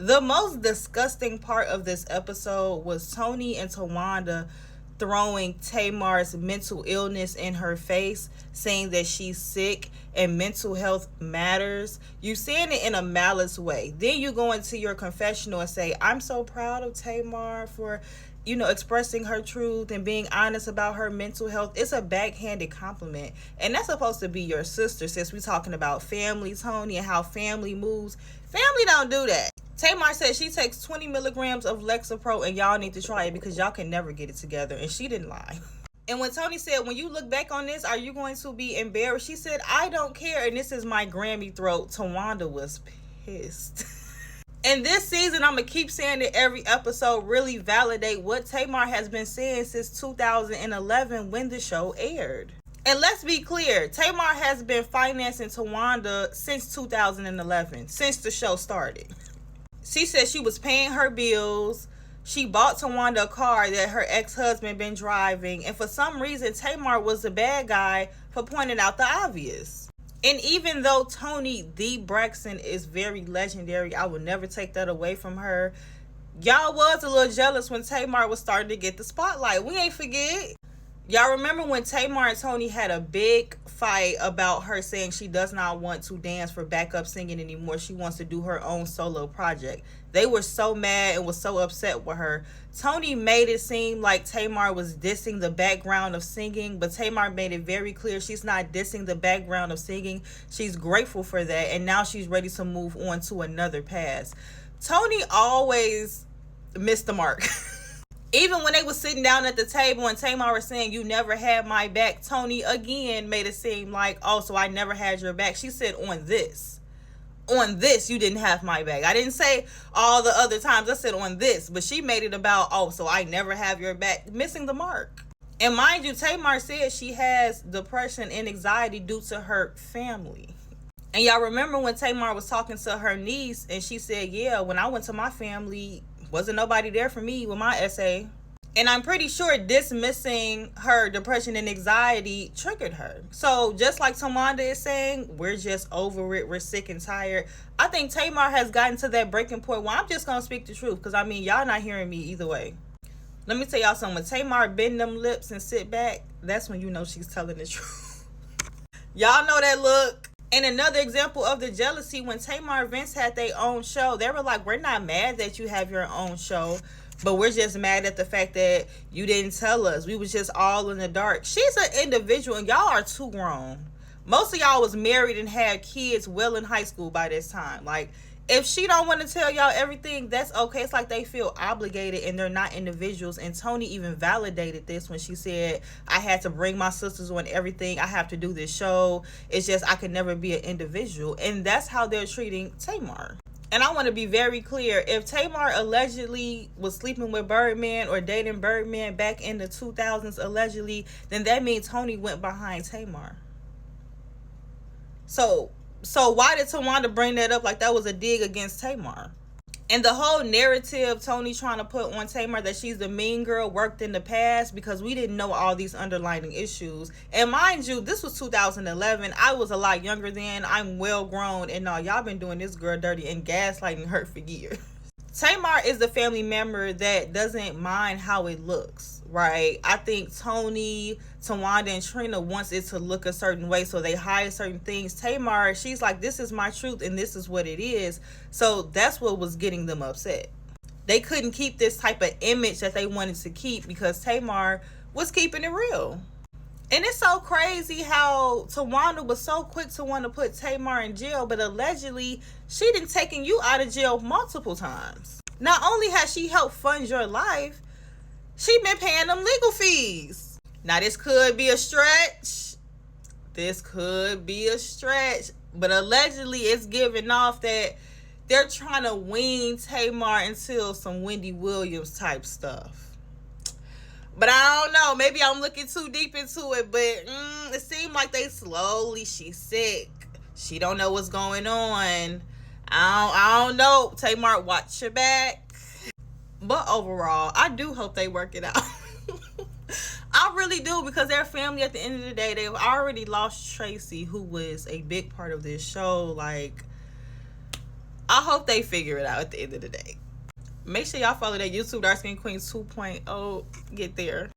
The most disgusting part of this episode was Tony and Tawanda throwing Tamar's mental illness in her face, saying that she's sick and mental health matters. You saying it in a malice way. Then you go into your confessional and say, I'm so proud of Tamar for, expressing her truth and being honest about her mental health. It's a backhanded compliment. And that's supposed to be your sister, since we're talking about family, Tony, and how family moves. Family don't do that. Tamar said she takes 20 milligrams of Lexapro and y'all need to try it because y'all can never get it together. And she didn't lie. And when Tony said, when you look back on this, are you going to be embarrassed? She said, I don't care. And this is my Grammy throat. Tawanda was pissed. And this season, I'm going to keep saying that every episode really validate what Tamar has been saying since 2011 when the show aired. And let's be clear, Tamar has been financing Tawanda since 2011, since the show started. She said she was paying her bills. She bought Tawanda a car that her ex-husband been driving. And for some reason, Tamar was the bad guy for pointing out the obvious. And even though Tony, the Braxton, is very legendary, I would never take that away from her. Y'all was a little jealous when Tamar was starting to get the spotlight. We ain't forget. Y'all remember when Tamar and Tony had a big fight about her saying she does not want to dance for backup singing anymore. She wants to do her own solo project. They were so mad and was so upset with her. Tony made it seem like Tamar was dissing the background of singing, but Tamar made it very clear she's not dissing the background of singing. She's grateful for that, and now she's ready to move on to another path. Tony always missed the mark. Even when they were sitting down at the table and Tamar was saying, you never had my back, Tony again made it seem like, oh, so I never had your back. She said, on this, you didn't have my back. I didn't say all the other times. I said on this, but she made it about, oh, so I never have your back, missing the mark. And mind you, Tamar said she has depression and anxiety due to her family. And y'all remember when Tamar was talking to her niece and she said, yeah, when I went to my family, wasn't nobody there for me with my essay. And I'm pretty sure dismissing her depression and anxiety triggered her. So just like Tawanda is saying, we're just over it. We're sick and tired. I think Tamar has gotten to that breaking point where I'm just going to speak the truth. Because, y'all not hearing me either way. Let me tell y'all something. When Tamar bend them lips and sit back, that's when you know she's telling the truth. Y'all know that look. And another example of the jealousy, when Tamar and Vince had their own show, they were like, we're not mad that you have your own show, but we're just mad at the fact that you didn't tell us. We was just all in the dark. She's an individual and y'all are too grown. Most of y'all was married and had kids well in high school by this time. Like, if she don't want to tell y'all everything, that's okay. It's like they feel obligated and they're not individuals. And Tony even validated this when she said, I had to bring my sisters on everything. I have to do this show. It's just I could never be an individual. And that's how they're treating Tamar. And I want to be very clear. If Tamar allegedly was sleeping with Birdman or dating Birdman back in the 2000s allegedly, then that means Tony went behind Tamar. So why did Tawanda bring that up like that was a dig against Tamar? And the whole narrative Tony trying to put on Tamar that she's the mean girl worked in the past because we didn't know all these underlying issues. And mind you, this was 2011. I was a lot younger then. I'm well grown. And no, y'all been doing this girl dirty and gaslighting her for years. Tamar is the family member that doesn't mind how it looks, right? I think Tony, Tawanda, and Trina wants it to look a certain way, so they hide certain things. Tamar, she's like, this is my truth and this is what it is. So that's what was getting them upset. They couldn't keep this type of image that they wanted to keep because Tamar was keeping it real. And it's so crazy how Tawanda was so quick to want to put Tamar in jail, but allegedly she done taken you out of jail multiple times. Not only has she helped fund your life, she been paying them legal fees. Now this could be a stretch. But allegedly it's giving off that they're trying to wean Tamar into some Wendy Williams type stuff. But I don't know. Maybe I'm looking too deep into it. But it seemed like they slowly. She's sick. She don't know what's going on. I don't know. Tamar, watch your back. But overall, I do hope they work it out. I really do, because their family, at the end of the day, they've already lost Tracy, who was a big part of this show. Like, I hope they figure it out at the end of the day. Make sure y'all follow that YouTube Dark Skin Queen 2.0. Get there.